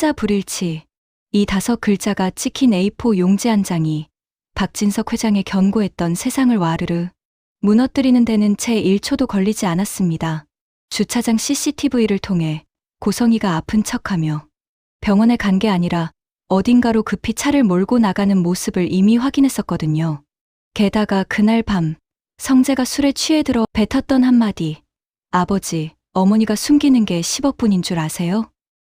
친자 불일치. 이 5글자가 찍힌 A4 용지 한 장이 박진석 회장의 견고했던 세상을 와르르 무너뜨리는 데는 채 1초도 걸리지 않았습니다. 주차장 CCTV를 통해 고성이가 아픈 척하며 병원에 간 게 아니라 어딘가로 급히 차를 몰고 나가는 모습을 이미 확인했었거든요. 게다가 그날 밤 성재가 술에 취해 들어 뱉었던 한마디. 아버지, 어머니가 숨기는 게 10억뿐인 줄 아세요?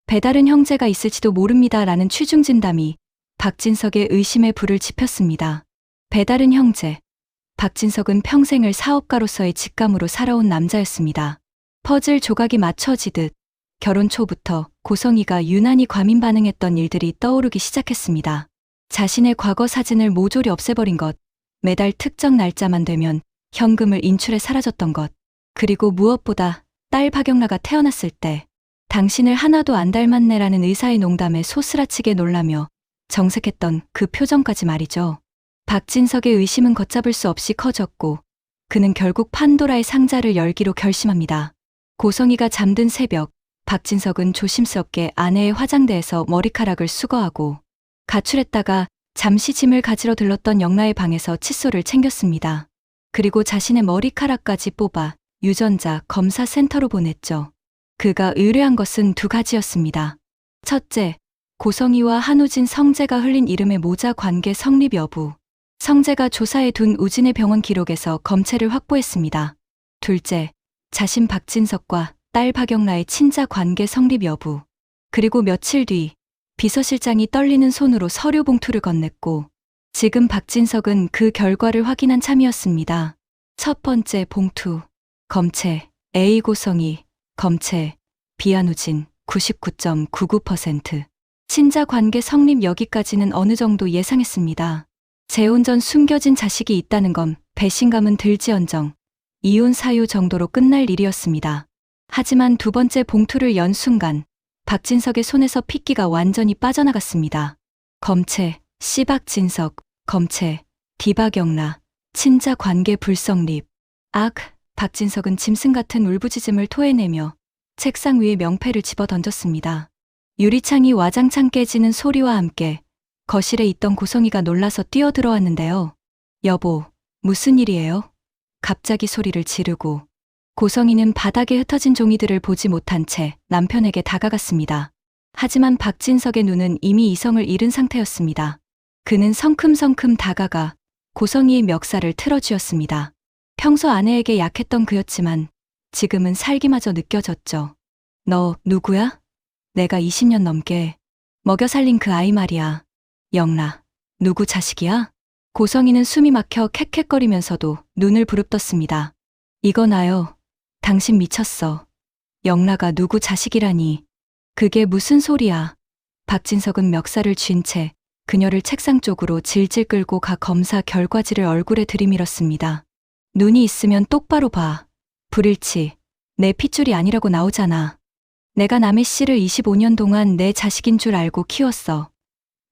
배다른 형제가 있을지도 모릅니다 라는 취중진담이 박진석의 의심의 불을 지폈습니다. 배다른 형제. 박진석은 평생을 사업가로서의 직감으로 살아온 남자였습니다. 퍼즐 조각이 맞춰지듯 결혼 초부터 고성이가 유난히 과민 반응했던 일들이 떠오르기 시작했습니다. 자신의 과거 사진을 모조리 없애버린 것, 매달 특정 날짜만 되면 현금을 인출해 사라졌던 것, 그리고 무엇보다 딸 박영라가 태어났을 때 당신을 하나도 안 닮았네라는 의사의 농담에 소스라치게 놀라며 정색했던 그 표정까지 말이죠. 박진석의 의심은 걷잡을 수 없이 커졌고 그는 결국 판도라의 상자를 열기로 결심합니다. 고성이가 잠든 새벽, 박진석은 조심스럽게 아내의 화장대에서 머리카락을 수거하고 가출했다가 잠시 짐을 가지러 들렀던 영라의 방에서 칫솔을 챙겼습니다. 그리고 자신의 머리카락까지 뽑아 유전자 검사 센터로 보냈죠. 그가 의뢰한 것은 2가지였습니다. 첫째, 고성이와 한우진 성재가 흘린 이름의 모자 관계 성립 여부. 성재가 조사해 둔 우진의 병원 기록에서 검체를 확보했습니다. 둘째, 자신 박진석과 딸 박영라의 친자 관계 성립 여부. 그리고 며칠 뒤 비서실장이 떨리는 손으로 서류 봉투를 건넸고 지금 박진석은 그 결과를 확인한 참이었습니다. 첫 번째 봉투. 검체 A 고성이, 검체 B 한우진 99.99%. 친자 관계 성립 여기까지는 어느 정도 예상했습니다. 재혼 전 숨겨진 자식이 있다는 건 배신감은 들지언정 이혼 사유 정도로 끝날 일이었습니다. 하지만 2번째 봉투를 연 순간 박진석의 손에서 핏기가 완전히 빠져나갔습니다. 검체 C 박진석, 검체 D 박영라, 친자 관계 불성립. 박진석은 짐승 같은 울부짖음을 토해내며 책상 위에 명패를 집어 던졌습니다. 유리창이 와장창 깨지는 소리와 함께 거실에 있던 고성이가 놀라서 뛰어들어왔는데요. 여보, 무슨 일이에요? 갑자기 소리를 지르고 고성이는 바닥에 흩어진 종이들을 보지 못한 채 남편에게 다가갔습니다. 하지만 박진석의 눈은 이미 이성을 잃은 상태였습니다. 그는 성큼성큼 다가가 고성이의 멱살을 틀어쥐었습니다. 평소 아내에게 약했던 그였지만 지금은 살기마저 느껴졌죠. 너 누구야? 내가 20년 넘게 먹여 살린 그 아이 말이야. 영라, 누구 자식이야? 고성이는 숨이 막혀 캑캑거리면서도 눈을 부릅떴습니다. 이거 나요. 당신 미쳤어. 영라가 누구 자식이라니. 그게 무슨 소리야. 박진석은 멱살을 쥔 채 그녀를 책상 쪽으로 질질 끌고 가 검사 결과지를 얼굴에 들이밀었습니다. 눈이 있으면 똑바로 봐. 불일치. 내 핏줄이 아니라고 나오잖아. 내가 남의 씨를 25년 동안 내 자식인 줄 알고 키웠어.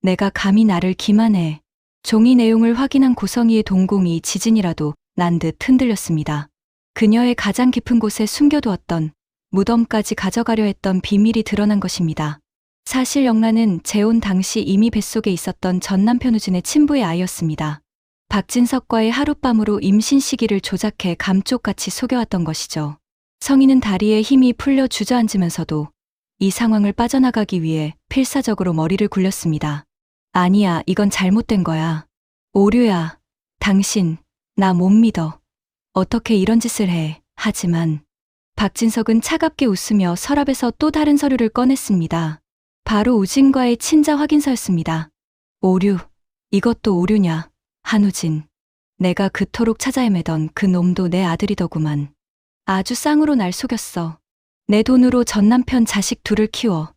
내가 감히 나를 기만해. 종이 내용을 확인한 고성이의 동공이 지진이라도 난 듯 흔들렸습니다. 그녀의 가장 깊은 곳에 숨겨두었던 무덤까지 가져가려 했던 비밀이 드러난 것입니다. 사실 영라는 재혼 당시 이미 뱃속에 있었던 전 남편 우진의 친부의 아이였습니다. 박진석과의 하룻밤으로 임신 시기를 조작해 감쪽같이 속여왔던 것이죠. 성인은 다리에 힘이 풀려 주저앉으면서도 이 상황을 빠져나가기 위해 필사적으로 머리를 굴렸습니다. 아니야, 이건 잘못된 거야. 오류야. 당신, 나 못 믿어. 어떻게 이런 짓을 해. 하지만 박진석은 차갑게 웃으며 서랍에서 또 다른 서류를 꺼냈습니다. 바로 우진과의 친자 확인서였습니다. 오류. 이것도 오류냐. 한우진. 내가 그토록 찾아 헤매던 그 놈도 내 아들이더구만. 아주 쌍으로 날 속였어. 내 돈으로 전 남편 자식 둘을 키워.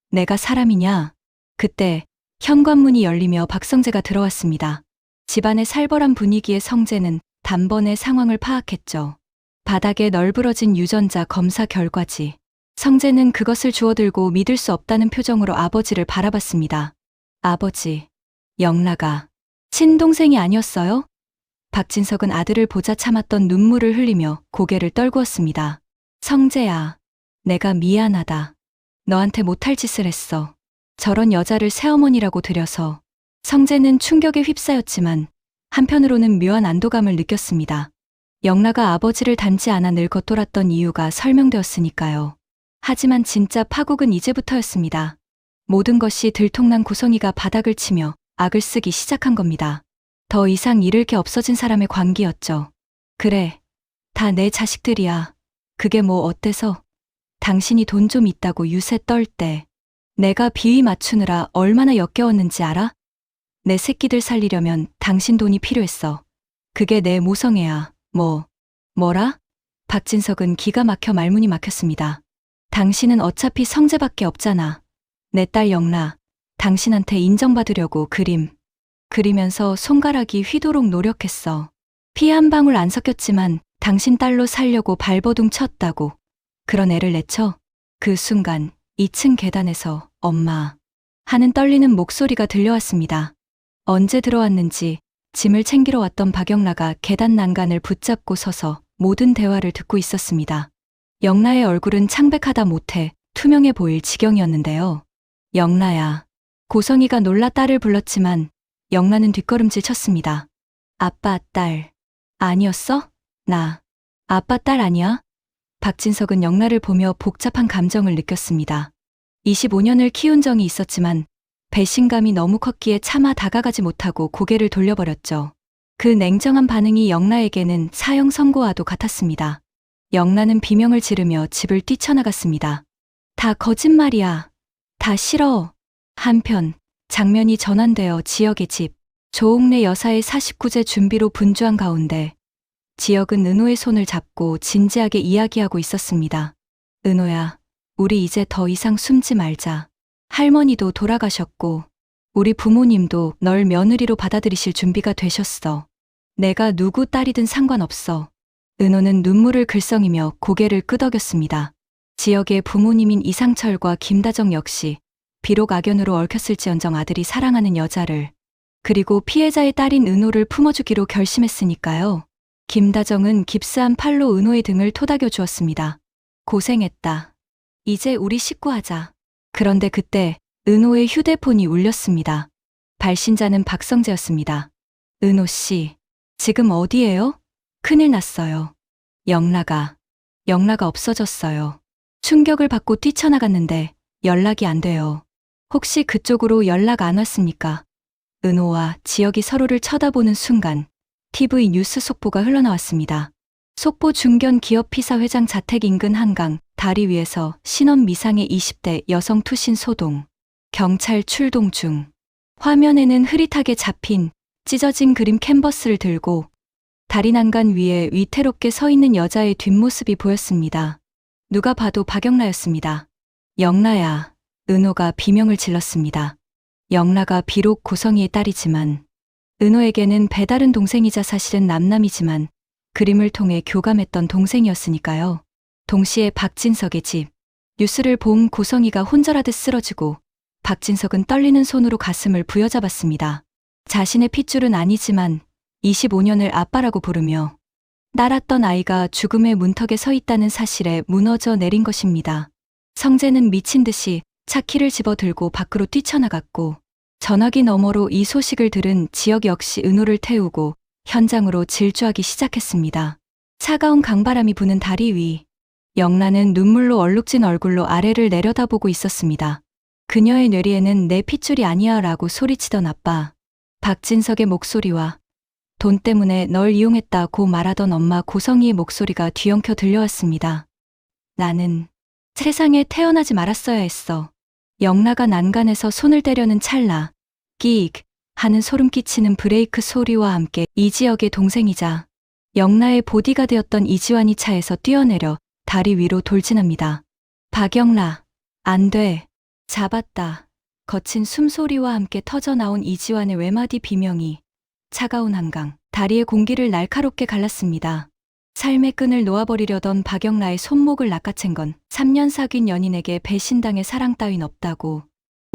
내가 사람이냐? 그때 현관문이 열리며 박성재가 들어왔습니다. 집안의 살벌한 분위기에 성재는 단번에 상황을 파악했죠. 바닥에 널브러진 유전자 검사 결과지. 성재는 그것을 주워들고 믿을 수 없다는 표정으로 아버지를 바라봤습니다. 아버지, 영라가 친동생이 아니었어요? 박진석은 아들을 보자 참았던 눈물을 흘리며 고개를 떨구었습니다. 성재야, 내가 미안하다. 너한테 못할 짓을 했어. 저런 여자를 새어머니라고 들여서. 성재는 충격에 휩싸였지만 한편으로는 묘한 안도감을 느꼈습니다. 영라가 아버지를 닮지 않아 늘 겉돌았던 이유가 설명되었으니까요. 하지만 진짜 파국은 이제부터였습니다. 모든 것이 들통난 고성이가 바닥을 치며 악을 쓰기 시작한 겁니다. 더 이상 잃을 게 없어진 사람의 관계였죠. 그래, 다 내 자식들이야. 그게 뭐 어때서? 당신이 돈 좀 있다고 유세 떨 때 내가 비위 맞추느라 얼마나 역겨웠는지 알아? 내 새끼들 살리려면 당신 돈이 필요했어. 그게 내 모성애야. 뭐라? 박진석은 기가 막혀 말문이 막혔습니다. 당신은 어차피 성재밖에 없잖아. 내 딸 영라, 당신한테 인정받으려고 그리면서 손가락이 휘도록 노력했어. 피 한 방울 안 섞였지만 당신 딸로 살려고 발버둥 쳤다고. 그런 애를 내쳐? 그 순간 2층 계단에서 엄마 하는 떨리는 목소리가 들려왔습니다. 언제 들어왔는지 짐을 챙기러 왔던 박영라가 계단 난간을 붙잡고 서서 모든 대화를 듣고 있었습니다. 영라의 얼굴은 창백하다 못해 투명해 보일 지경이었는데요. 영라야. 고성이가 놀라 딸을 불렀지만 영라는 뒷걸음질 쳤습니다. 아빠 딸 아니었어? 나 아빠 딸 아니야? 박진석은 영라를 보며 복잡한 감정을 느꼈습니다. 25년을 키운 정이 있었지만 배신감이 너무 컸기에 차마 다가가지 못하고 고개를 돌려버렸죠. 그 냉정한 반응이 영라에게는 사형 선고와도 같았습니다. 영라는 비명을 지르며 집을 뛰쳐나갔습니다. 다 거짓말이야. 다 싫어. 한편 장면이 전환되어 지역의 집, 조옥래 여사의 49제 준비로 분주한 가운데 지역은 은호의 손을 잡고 진지하게 이야기하고 있었습니다. 은호야, 우리 이제 더 이상 숨지 말자. 할머니도 돌아가셨고 우리 부모님도 널 며느리로 받아들이실 준비가 되셨어. 내가 누구 딸이든 상관없어. 은호는 눈물을 글썽이며 고개를 끄덕였습니다. 지역의 부모님인 이상철과 김다정 역시 비록 악연으로 얽혔을지언정 아들이 사랑하는 여자를, 그리고 피해자의 딸인 은호를 품어주기로 결심했으니까요. 김다정은 깁스한 팔로 은호의 등을 토닥여 주었습니다. 고생했다. 이제 우리 식구하자. 그런데 그때 은호의 휴대폰이 울렸습니다. 발신자는 박성재였습니다. 은호 씨, 지금 어디예요? 큰일 났어요. 영라가 없어졌어요. 충격을 받고 뛰쳐나갔는데 연락이 안 돼요. 혹시 그쪽으로 연락 안 왔습니까? 은호와 지역이 서로를 쳐다보는 순간 TV 뉴스 속보가 흘러나왔습니다. 속보 중견 기업 피사 회장 자택 인근 한강 다리 위에서 신원 미상의 20대 여성 투신 소동. 경찰 출동 중. 화면에는 흐릿하게 잡힌 찢어진 그림 캔버스를 들고 다리 난간 위에 위태롭게 서 있는 여자의 뒷모습이 보였습니다. 누가 봐도 박영라였습니다. 영라야. 은호가 비명을 질렀습니다. 영라가 비록 고성이의 딸이지만 은호에게는 배다른 동생이자 사실은 남남이지만 그림을 통해 교감했던 동생이었으니까요. 동시에 박진석의 집. 뉴스를 본 고성이가 혼절하듯 쓰러지고 박진석은 떨리는 손으로 가슴을 부여잡았습니다. 자신의 핏줄은 아니지만 25년을 아빠라고 부르며 날았던 아이가 죽음의 문턱에 서 있다는 사실에 무너져 내린 것입니다. 성재는 미친 듯이 차키를 집어들고 밖으로 뛰쳐나갔고 전화기 너머로 이 소식을 들은 지역 역시 은호를 태우고 현장으로 질주하기 시작했습니다. 차가운 강바람이 부는 다리 위. 영라는 눈물로 얼룩진 얼굴로 아래를 내려다보고 있었습니다. 그녀의 뇌리에는 내 핏줄이 아니야 라고 소리치던 아빠. 박진석의 목소리와 돈 때문에 널 이용했다고 말하던 엄마 고성이의 목소리가 뒤엉켜 들려왔습니다. 나는 세상에 태어나지 말았어야 했어. 영라가 난간에서 손을 떼려는 찰나 끼익 하는 소름 끼치는 브레이크 소리와 함께 이지역의 동생이자 영라의 보디가드였던 이지환이 차에서 뛰어내려 다리 위로 돌진합니다. 박영라, 안 돼. 잡았다. 거친 숨소리와 함께 터져나온 이지환의 외마디 비명이 차가운 한강, 다리의 공기를 날카롭게 갈랐습니다. 삶의 끈을 놓아버리려던 박영라의 손목을 낚아챈 건 3년 사귄 연인에게 배신당해 사랑 따윈 없다고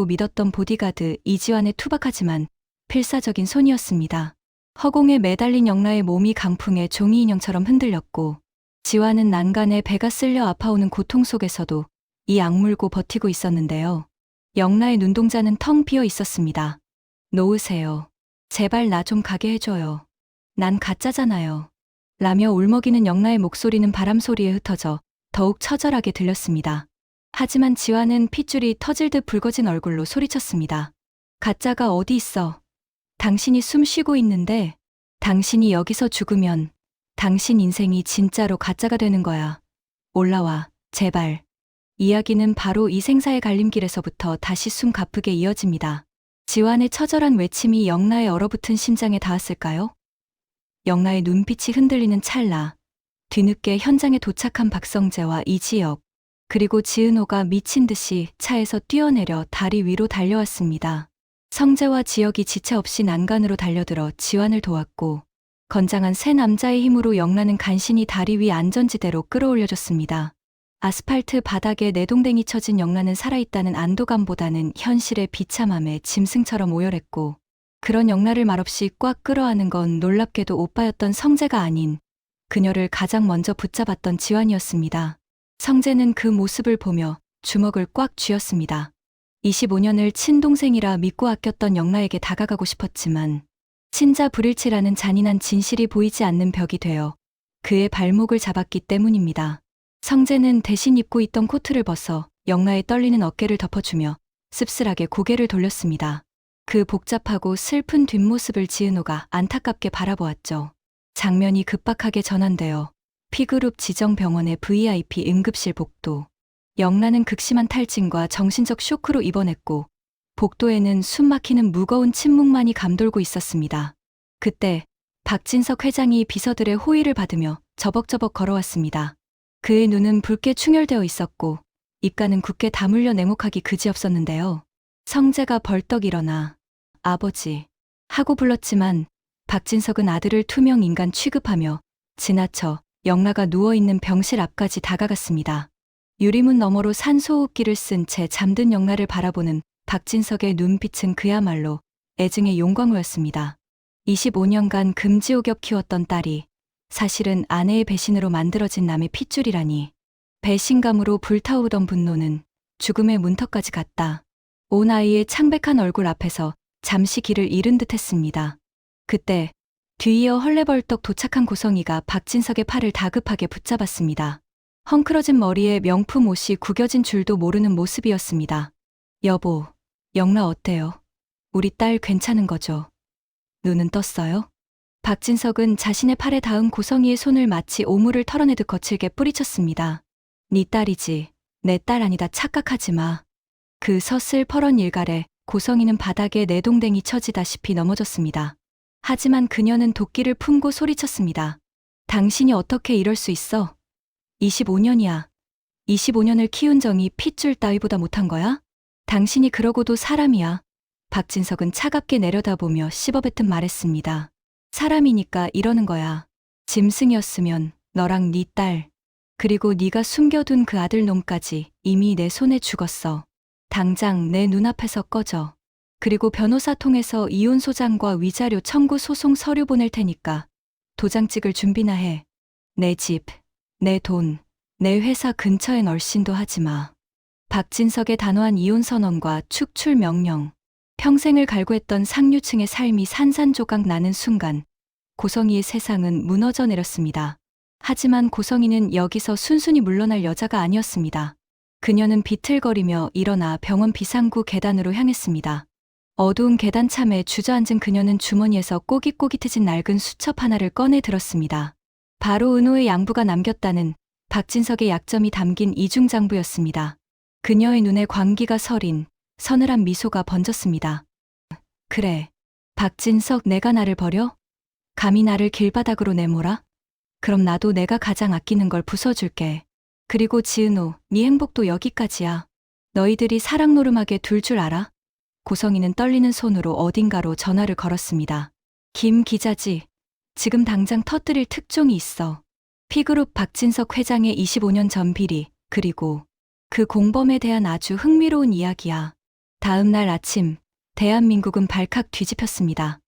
믿었던 보디가드 이지환의 투박하지만 필사적인 손이었습니다. 허공에 매달린 영라의 몸이 강풍에 종이 인형처럼 흔들렸고 지환은 난간에 배가 쓸려 아파오는 고통 속에서도 이 악물고 버티고 있었는데요. 영라의 눈동자는 텅 비어 있었습니다. 놓으세요. 제발 나 좀 가게 해줘요. 난 가짜잖아요. 라며 울먹이는 영라의 목소리는 바람 소리에 흩어져 더욱 처절하게 들렸습니다. 하지만 지화는 핏줄이 터질 듯 붉어진 얼굴로 소리쳤습니다. 가짜가 어디 있어? 당신이 숨 쉬고 있는데 당신이 여기서 죽으면 당신 인생이 진짜로 가짜가 되는 거야. 올라와, 제발. 이야기는 바로 이 생사의 갈림길에서부터 다시 숨 가쁘게 이어집니다. 지환의 처절한 외침이 영라의 얼어붙은 심장에 닿았을까요? 영라의 눈빛이 흔들리는 찰나, 뒤늦게 현장에 도착한 박성재와 이지혁, 그리고 지은호가 미친 듯이 차에서 뛰어내려 다리 위로 달려왔습니다. 성재와 지혁이 지체 없이 난간으로 달려들어 지환을 도왔고, 건장한 세 남자의 힘으로 영라는 간신히 다리 위 안전지대로 끌어올려졌습니다. 아스팔트 바닥에 내동댕이 쳐진 영라는 살아있다는 안도감보다는 현실의 비참함에 짐승처럼 오열했고, 그런 영라를 말없이 꽉 끌어안은 건 놀랍게도 오빠였던 성재가 아닌 그녀를 가장 먼저 붙잡았던 지환이었습니다. 성재는 그 모습을 보며 주먹을 꽉 쥐었습니다. 25년을 친동생이라 믿고 아꼈던 영라에게 다가가고 싶었지만 친자 불일치라는 잔인한 진실이 보이지 않는 벽이 되어 그의 발목을 잡았기 때문입니다. 성재는 대신 입고 있던 코트를 벗어 영라의 떨리는 어깨를 덮어주며 씁쓸하게 고개를 돌렸습니다. 그 복잡하고 슬픈 뒷모습을 지은호가 안타깝게 바라보았죠. 장면이 급박하게 전환되어 P그룹 지정병원의 VIP 응급실 복도. 영라는 극심한 탈진과 정신적 쇼크로 입원했고 복도에는 숨막히는 무거운 침묵만이 감돌고 있었습니다. 그때 박진석 회장이 비서들의 호의를 받으며 저벅저벅 걸어왔습니다. 그의 눈은 붉게 충혈되어 있었고 입가는 굳게 다물려 냉혹하기 그지없었는데요. 성재가 벌떡 일어나 아버지 하고 불렀지만 박진석은 아들을 투명 인간 취급하며 지나쳐 영라가 누워있는 병실 앞까지 다가갔습니다. 유리문 너머로 산소호흡기를 쓴 채 잠든 영라를 바라보는 박진석의 눈빛은 그야말로 애증의 용광로였습니다. 25년간 금지옥엽 키웠던 딸이 사실은 아내의 배신으로 만들어진 남의 핏줄이라니. 배신감으로 불타오르던 분노는 죽음의 문턱까지 갔다. 온 아이의 창백한 얼굴 앞에서 잠시 길을 잃은 듯 했습니다. 그때 뒤이어 헐레벌떡 도착한 고성이가 박진석의 팔을 다급하게 붙잡았습니다. 헝클어진 머리에 명품 옷이 구겨진 줄도 모르는 모습이었습니다. 여보, 영라 어때요? 우리 딸 괜찮은 거죠? 눈은 떴어요? 박진석은 자신의 팔에 닿은 고성이의 손을 마치 오물을 털어내듯 거칠게 뿌리쳤습니다. 네 딸이지, 내 딸 아니다 착각하지 마. 그 서슬퍼런 일갈에 고성이는 바닥에 내동댕이 쳐지다시피 넘어졌습니다. 하지만 그녀는 도끼를 품고 소리쳤습니다. 당신이 어떻게 이럴 수 있어? 25년이야. 25년을 키운 정이 핏줄 따위보다 못한 거야? 당신이 그러고도 사람이야. 박진석은 차갑게 내려다보며 씹어뱉은 말했습니다. 사람이니까 이러는 거야. 짐승이었으면 너랑 네 딸, 그리고 네가 숨겨둔 그 아들 놈까지 이미 내 손에 죽었어. 당장 내 눈앞에서 꺼져. 그리고 변호사 통해서 이혼 소장과 위자료 청구 소송 서류 보낼 테니까 도장 찍을 준비나 해. 내 집, 내 돈, 내 회사 근처엔 얼씬도 하지 마. 박진석의 단호한 이혼 선언과 축출 명령, 평생을 갈구했던 상류층의 삶이 산산조각 나는 순간 고성이의 세상은 무너져 내렸습니다. 하지만 고성이는 여기서 순순히 물러날 여자가 아니었습니다. 그녀는 비틀거리며 일어나 병원 비상구 계단으로 향했습니다. 어두운 계단 참에 주저앉은 그녀는 주머니에서 꼬깃꼬깃해진 낡은 수첩 하나를 꺼내 들었습니다. 바로 은호의 양부가 남겼다는 박진석의 약점이 담긴 이중장부였습니다. 그녀의 눈에 광기가 서린 서늘한 미소가 번졌습니다. 그래, 박진석 내가 나를 버려? 감히 나를 길바닥으로 내몰아? 그럼 나도 내가 가장 아끼는 걸 부숴줄게. 그리고 지은호, 네 행복도 여기까지야. 너희들이 사랑 노름하게 둘 줄 알아? 고성이는 떨리는 손으로 어딘가로 전화를 걸었습니다. 김 기자지. 지금 당장 터뜨릴 특종이 있어. P그룹 박진석 회장의 25년 전 비리, 그리고 그 공범에 대한 아주 흥미로운 이야기야. 다음 날 아침, 대한민국은 발칵 뒤집혔습니다.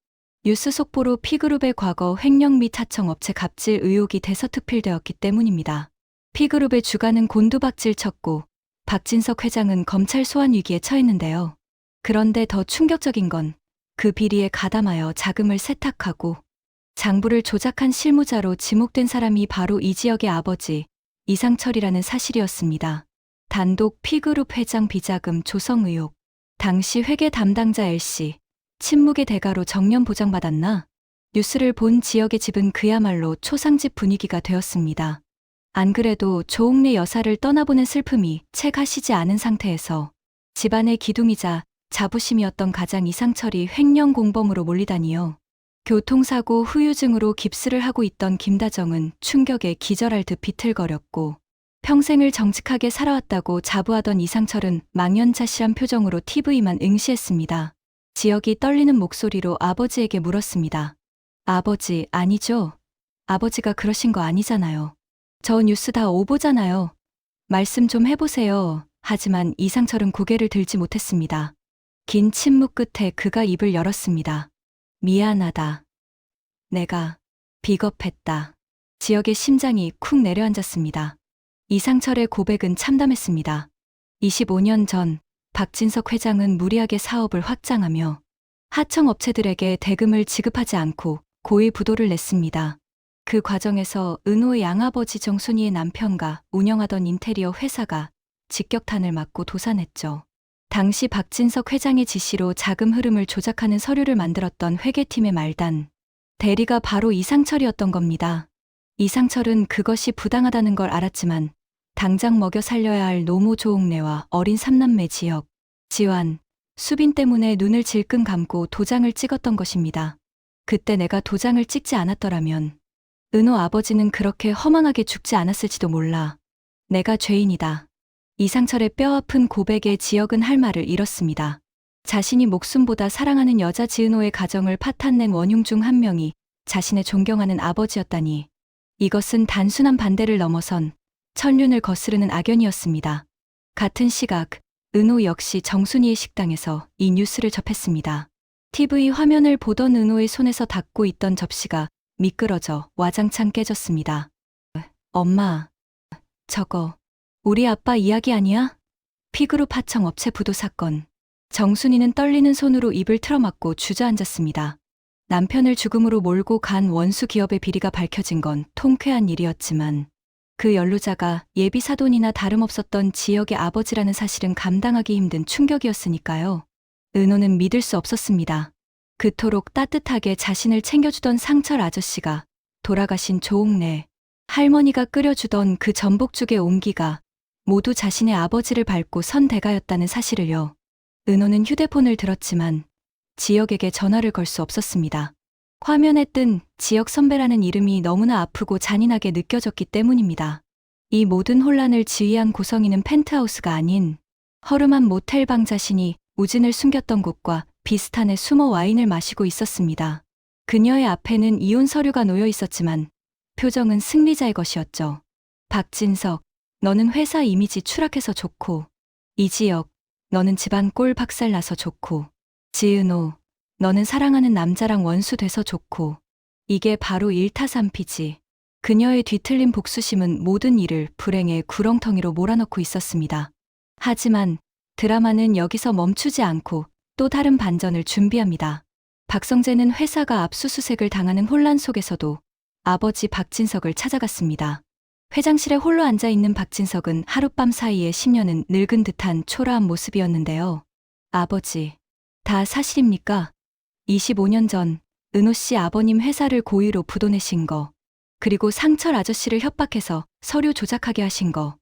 뉴스 속보로 P그룹의 과거 횡령 및 하청업체 갑질 의혹이 대서특필되었기 때문입니다. P그룹의 주가는 곤두박질 쳤고 박진석 회장은 검찰 소환 위기에 처했는데요. 그런데 더 충격적인 건 그 비리에 가담하여 자금을 세탁하고 장부를 조작한 실무자로 지목된 사람이 바로 이 지역의 아버지 이상철이라는 사실이었습니다. 단독 P그룹 회장 비자금 조성 의혹. 당시 회계 담당자 L씨, 침묵의 대가로 정년 보장받았나? 뉴스를 본 지역의 집은 그야말로 초상집 분위기가 되었습니다. 안 그래도 조옥래 여사를 떠나보낸 슬픔이 채 가시지 않은 상태에서 집안의 기둥이자 자부심이었던 가장 이상철이 횡령 공범으로 몰리다니요. 교통사고 후유증으로 깁스를 하고 있던 김다정은 충격에 기절할 듯 비틀거렸고 평생을 정직하게 살아왔다고 자부하던 이상철은 망연자실한 표정으로 TV만 응시했습니다. 지역이 떨리는 목소리로 아버지에게 물었습니다. 아버지, 아니죠? 아버지가 그러신 거 아니잖아요. 저 뉴스 다 오보잖아요. 말씀 좀 해보세요. 하지만 이상철은 고개를 들지 못했습니다. 긴 침묵 끝에 그가 입을 열었습니다. 미안하다. 내가 비겁했다. 지역의 심장이 쿵 내려앉았습니다. 이상철의 고백은 참담했습니다. 25년 전 박진석 회장은 무리하게 사업을 확장하며 하청업체들에게 대금을 지급하지 않고 고의 부도를 냈습니다. 그 과정에서 은호의 양아버지 정순이의 남편과 운영하던 인테리어 회사가 직격탄을 맞고 도산했죠. 당시 박진석 회장의 지시로 자금 흐름을 조작하는 서류를 만들었던 회계팀의 말단, 대리가 바로 이상철이었던 겁니다. 이상철은 그것이 부당하다는 걸 알았지만 당장 먹여 살려야 할 노모 조옥래와 어린 삼남매 지역, 지환, 수빈 때문에 눈을 질끈 감고 도장을 찍었던 것입니다. 그때 내가 도장을 찍지 않았더라면 은호 아버지는 그렇게 허망하게 죽지 않았을지도 몰라. 내가 죄인이다. 이상철의 뼈아픈 고백에 지역은 할 말을 잃었습니다. 자신이 목숨보다 사랑하는 여자 지은호의 가정을 파탄낸 원흉 중 한 명이 자신의 존경하는 아버지였다니. 이것은 단순한 반대를 넘어선 천륜을 거스르는 악연이었습니다. 같은 시각, 은호 역시 정순이의 식당에서 이 뉴스를 접했습니다. TV 화면을 보던 은호의 손에서 닿고 있던 접시가 미끄러져 와장창 깨졌습니다. 엄마, 저거 우리 아빠 이야기 아니야? P그룹 하청업체 부도 사건. 정순이는 떨리는 손으로 입을 틀어막고 주저앉았습니다. 남편을 죽음으로 몰고 간 원수 기업의 비리가 밝혀진 건 통쾌한 일이었지만 그 연루자가 예비 사돈이나 다름없었던 지역의 아버지라는 사실은 감당하기 힘든 충격이었으니까요. 은호는 믿을 수 없었습니다. 그토록 따뜻하게 자신을 챙겨주던 상철 아저씨가 돌아가신 조옥래, 할머니가 끓여주던 그 전복죽의 온기가 모두 자신의 아버지를 밟고 선 대가였다는 사실을요. 은호는 휴대폰을 들었지만 지역에게 전화를 걸 수 없었습니다. 화면에 뜬 지역 선배라는 이름이 너무나 아프고 잔인하게 느껴졌기 때문입니다. 이 모든 혼란을 지휘한 고성이는 펜트하우스가 아닌 허름한 모텔방 자신이 우진을 숨겼던 곳과 비슷한 애 숨어 와인을 마시고 있었습니다. 그녀의 앞에는 이혼 서류가 놓여 있었지만 표정은 승리자의 것이었죠. 박진석, 너는 회사 이미지 추락해서 좋고, 이지역, 너는 집안 꼴 박살나서 좋고, 지은호, 너는 사랑하는 남자랑 원수 돼서 좋고, 이게 바로 일타삼피지. 그녀의 뒤틀린 복수심은 모든 일을 불행의 구렁텅이로 몰아넣고 있었습니다. 하지만 드라마는 여기서 멈추지 않고 또 다른 반전을 준비합니다. 박성재는 회사가 압수수색을 당하는 혼란 속에서도 아버지 박진석을 찾아갔습니다. 회장실에 홀로 앉아있는 박진석은 하룻밤 사이에 10년은 늙은 듯한 초라한 모습이었는데요. 아버지, 다 사실입니까? 25년 전 은호 씨 아버님 회사를 고의로 부도내신 거, 그리고 상철 아저씨를 협박해서 서류 조작하게 하신 거.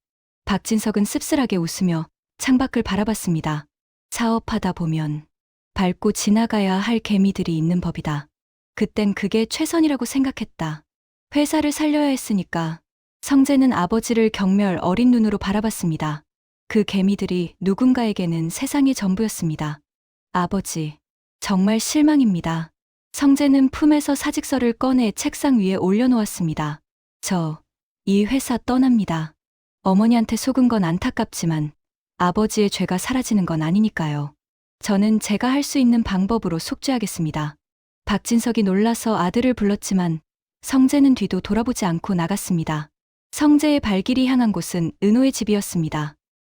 박진석은 씁쓸하게 웃으며 창밖을 바라봤습니다. 사업하다 보면 밟고 지나가야 할 개미들이 있는 법이다. 그땐 그게 최선이라고 생각했다. 회사를 살려야 했으니까. 성재는 아버지를 경멸 어린 눈으로 바라봤습니다. 그 개미들이 누군가에게는 세상의 전부였습니다. 아버지, 정말 실망입니다. 성재는 품에서 사직서를 꺼내 책상 위에 올려놓았습니다. 이 회사 떠납니다. 어머니한테 속은 건 안타깝지만 아버지의 죄가 사라지는 건 아니니까요. 저는 제가 할 수 있는 방법으로 속죄하겠습니다. 박진석이 놀라서 아들을 불렀지만 성재는 뒤도 돌아보지 않고 나갔습니다. 성재의 발길이 향한 곳은 은호의 집이었습니다.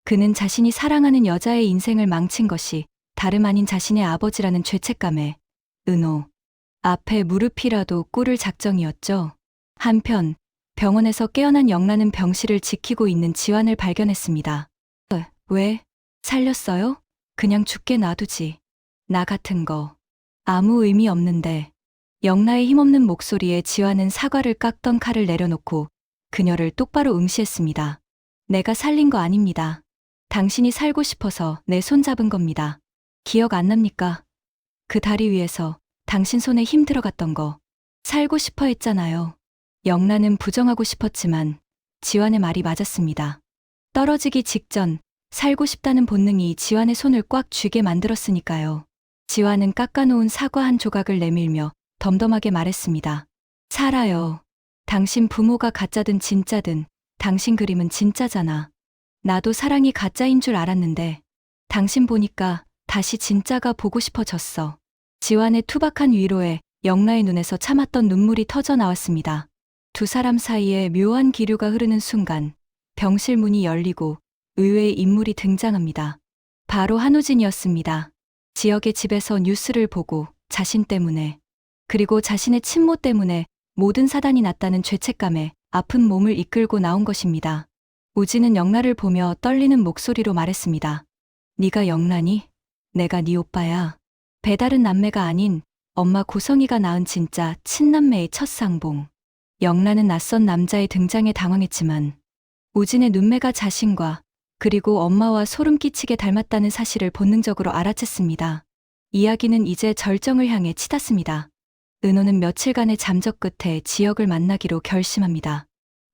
그는 자신이 사랑하는 여자의 인생을 망친 것이 다름 아닌 자신의 아버지라는 죄책감에 은호 앞에 무릎이라도 꿇을 작정이었죠. 한편 병원에서 깨어난 영란은 병실을 지키고 있는 지환을 발견했습니다. 왜? 살렸어요? 그냥 죽게 놔두지. 나 같은 거. 아무 의미 없는데. 영라의 힘없는 목소리에 지환은 사과를 깎던 칼을 내려놓고 그녀를 똑바로 응시했습니다. 내가 살린 거 아닙니다. 당신이 살고 싶어서 내 손 잡은 겁니다. 기억 안 납니까? 그 다리 위에서 당신 손에 힘 들어갔던 거. 살고 싶어 했잖아요. 영란은 부정하고 싶었지만 지환의 말이 맞았습니다. 떨어지기 직전 살고 싶다는 본능이 지환의 손을 꽉 쥐게 만들었으니까요. 지환은 깎아놓은 사과 한 조각을 내밀며 덤덤하게 말했습니다. 살아요. 당신 부모가 가짜든 진짜든 당신 그림은 진짜잖아. 나도 사랑이 가짜인 줄 알았는데 당신 보니까 다시 진짜가 보고 싶어졌어. 지환의 투박한 위로에 영라의 눈에서 참았던 눈물이 터져 나왔습니다. 두 사람 사이에 묘한 기류가 흐르는 순간 병실 문이 열리고 의외의 인물이 등장합니다. 바로 한우진이었습니다. 지역의 집에서 뉴스를 보고 자신 때문에 그리고 자신의 친모 때문에 모든 사단이 났다는 죄책감에 아픈 몸을 이끌고 나온 것입니다. 우진은 영란을 보며 떨리는 목소리로 말했습니다. 네가 영란이? 내가 네 오빠야. 배다른 남매가 아닌 엄마 고성이가 낳은 진짜 친남매의 첫 상봉. 영란은 낯선 남자의 등장에 당황했지만 우진의 눈매가 자신과 그리고 엄마와 소름 끼치게 닮았다는 사실을 본능적으로 알아챘습니다. 이야기는 이제 절정을 향해 치닫습니다. 은호는 며칠간의 잠적 끝에 지역을 만나기로 결심합니다.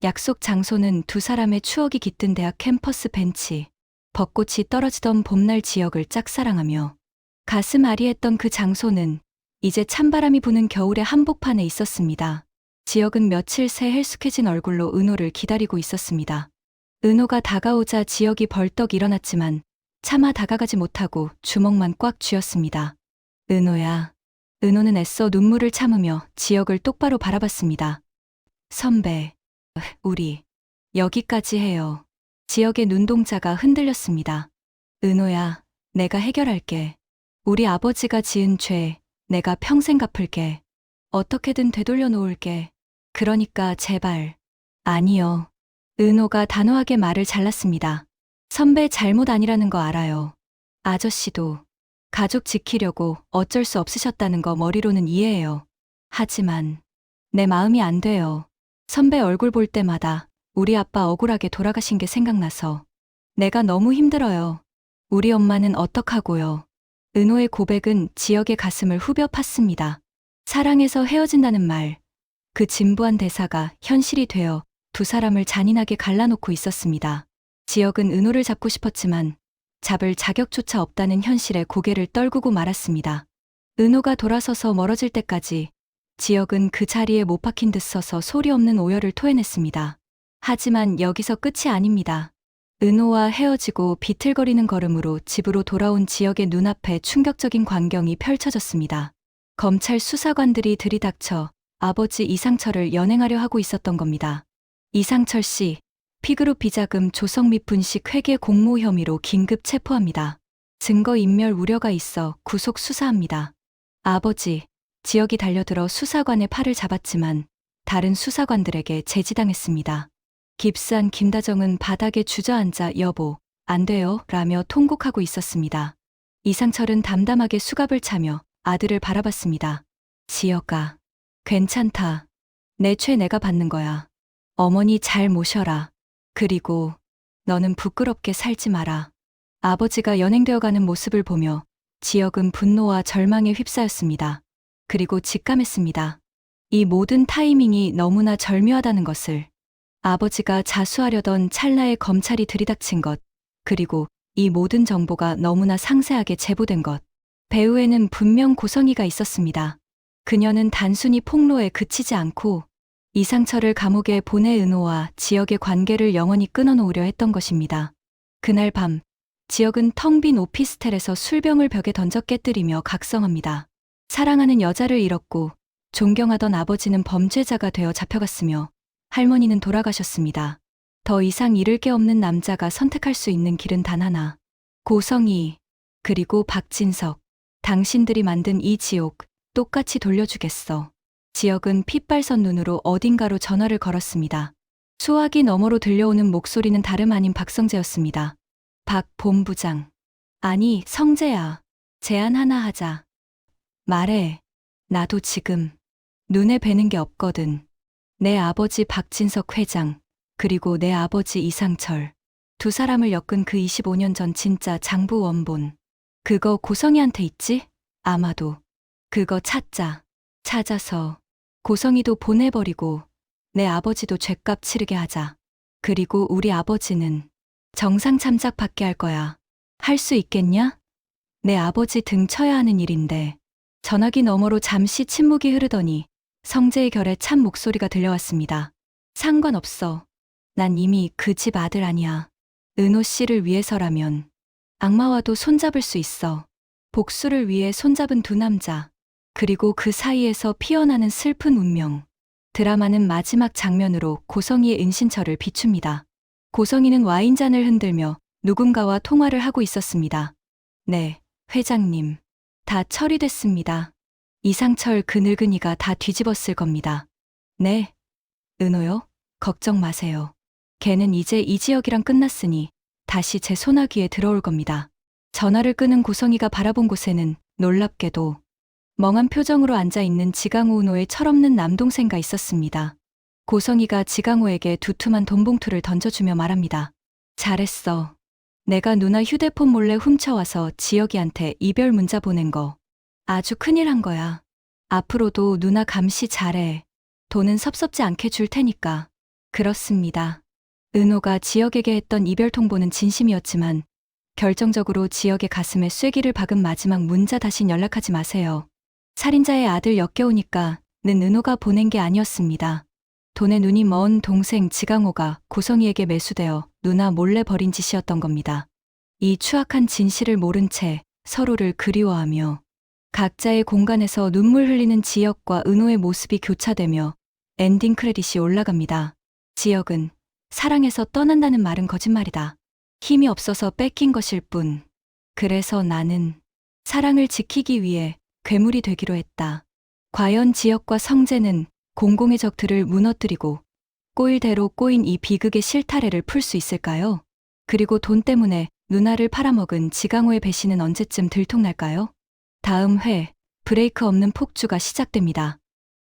약속 장소는 두 사람의 추억이 깃든 대학 캠퍼스 벤치. 벚꽃이 떨어지던 봄날 지역을 짝사랑하며 가슴 아리했던 그 장소는 이제 찬바람이 부는 겨울의 한복판에 있었습니다. 지역은 며칠 새 헬쑥해진 얼굴로 은호를 기다리고 있었습니다. 은호가 다가오자 지역이 벌떡 일어났지만 차마 다가가지 못하고 주먹만 꽉 쥐었습니다. 은호야. 은호는 애써 눈물을 참으며 지역을 똑바로 바라봤습니다. 선배, 우리 여기까지 해요. 지역의 눈동자가 흔들렸습니다. 은호야, 내가 해결할게. 우리 아버지가 지은 죄, 내가 평생 갚을게. 어떻게든 되돌려 놓을게. 그러니까 제발. 아니요. 은호가 단호하게 말을 잘랐습니다. 선배 잘못 아니라는 거 알아요. 아저씨도 가족 지키려고 어쩔 수 없으셨다는 거 머리로는 이해해요. 하지만 내 마음이 안 돼요. 선배 얼굴 볼 때마다 우리 아빠 억울하게 돌아가신 게 생각나서 내가 너무 힘들어요. 우리 엄마는 어떡하고요. 은호의 고백은 지역의 가슴을 후벼 팠습니다. 사랑해서 헤어진다는 말, 그 진부한 대사가 현실이 되어 두 사람을 잔인하게 갈라놓고 있었습니다. 지역은 은호를 잡고 싶었지만 잡을 자격조차 없다는 현실에 고개를 떨구고 말았습니다. 은호가 돌아서서 멀어질 때까지 지역은 그 자리에 못 박힌 듯 서서 소리 없는 오열을 토해냈습니다. 하지만 여기서 끝이 아닙니다. 은호와 헤어지고 비틀거리는 걸음으로 집으로 돌아온 지역의 눈앞에 충격적인 광경이 펼쳐졌습니다. 검찰 수사관들이 들이닥쳐 아버지 이상철을 연행하려 하고 있었던 겁니다. 이상철 씨, P그룹 비자금 조성 및 분식 회계 공모 혐의로 긴급 체포합니다. 증거인멸 우려가 있어 구속 수사합니다. 아버지, 지역이 달려들어 수사관의 팔을 잡았지만 다른 수사관들에게 제지당했습니다. 깁스한 김다정은 바닥에 주저앉아 여보, 안 돼요 라며 통곡하고 있었습니다. 이상철은 담담하게 수갑을 차며 아들을 바라봤습니다. 지역아, 괜찮다. 내 죄 내가 받는 거야. 어머니 잘 모셔라. 그리고 너는 부끄럽게 살지 마라. 아버지가 연행되어가는 모습을 보며 지역은 분노와 절망에 휩싸였습니다. 그리고 직감했습니다. 이 모든 타이밍이 너무나 절묘하다는 것을. 아버지가 자수하려던 찰나에 검찰이 들이닥친 것, 그리고 이 모든 정보가 너무나 상세하게 제보된 것. 배후에는 분명 고성이가 있었습니다. 그녀는 단순히 폭로에 그치지 않고 이상철을 감옥에 보내 은호와 지역의 관계를 영원히 끊어놓으려 했던 것입니다. 그날 밤, 지역은 텅 빈 오피스텔에서 술병을 벽에 던져 깨뜨리며 각성합니다. 사랑하는 여자를 잃었고 존경하던 아버지는 범죄자가 되어 잡혀갔으며 할머니는 돌아가셨습니다. 더 이상 잃을 게 없는 남자가 선택할 수 있는 길은 단 하나. 고성희, 그리고 박진석. 당신들이 만든 이 지옥 똑같이 돌려주겠어. 지역은 핏발선 눈으로 어딘가로 전화를 걸었습니다. 수화기 너머로 들려오는 목소리는 다름 아닌 박성재였습니다. 박 본부장. 아니, 성재야. 제안 하나 하자. 말해. 나도 지금 눈에 뵈는 게 없거든. 내 아버지 박진석 회장, 그리고 내 아버지 이상철. 두 사람을 엮은 그 25년 전 진짜 장부 원본. 그거 고성희한테 있지? 아마도. 그거 찾자. 찾아서 고성희도 보내버리고 내 아버지도 죗값 치르게 하자. 그리고 우리 아버지는 정상 참작 받게 할 거야. 할 수 있겠냐? 내 아버지 등 쳐야 하는 일인데. 전화기 너머로 잠시 침묵이 흐르더니 성재의 결에 찬 목소리가 들려왔습니다. 상관없어. 난 이미 그 집 아들 아니야. 은호 씨를 위해서라면 악마와도 손잡을 수 있어. 복수를 위해 손잡은 두 남자. 그리고 그 사이에서 피어나는 슬픈 운명. 드라마는 마지막 장면으로 고성희의 은신처를 비춥니다. 고성희는 와인잔을 흔들며 누군가와 통화를 하고 있었습니다. 네, 회장님. 다 처리됐습니다. 이상철 그 늙은이가 다 뒤집었을 겁니다. 네. 은호요? 걱정 마세요. 걔는 이제 이 지역이랑 끝났으니 다시 제 소나귀에 들어올 겁니다. 전화를 끊은 고성희가 바라본 곳에는 놀랍게도 멍한 표정으로 앉아있는 지강호 은호의 철없는 남동생가 있었습니다. 고성희가 지강호에게 두툼한 돈봉투를 던져주며 말합니다. 잘했어. 내가 누나 휴대폰 몰래 훔쳐와서 지혁이한테 이별 문자 보낸 거. 아주 큰일 한 거야. 앞으로도 누나 감시 잘해. 돈은 섭섭지 않게 줄 테니까. 그렇습니다. 은호가 지혁에게 했던 이별 통보는 진심이었지만 결정적으로 지혁의 가슴에 쐐기를 박은 마지막 문자 다신 연락하지 마세요. 살인자의 아들 역겨우니까 는 은호가 보낸 게 아니었습니다. 돈에 눈이 먼 동생 지강호가 고성희에게 매수되어 누나 몰래 벌인 짓이었던 겁니다. 이 추악한 진실을 모른 채 서로를 그리워하며 각자의 공간에서 눈물 흘리는 지혁과 은호의 모습이 교차되며 엔딩 크레딧이 올라갑니다. 지혁은 사랑해서 떠난다는 말은 거짓말이다. 힘이 없어서 뺏긴 것일 뿐. 그래서 나는 사랑을 지키기 위해 괴물이 되기로 했다. 과연 지혁과 성재는 공공의 적들을 무너뜨리고 꼬일대로 꼬인 이 비극의 실타래를 풀 수 있을까요? 그리고 돈 때문에 누나를 팔아먹은 지강호의 배신은 언제쯤 들통날까요? 다음 회 브레이크 없는 폭주가 시작됩니다.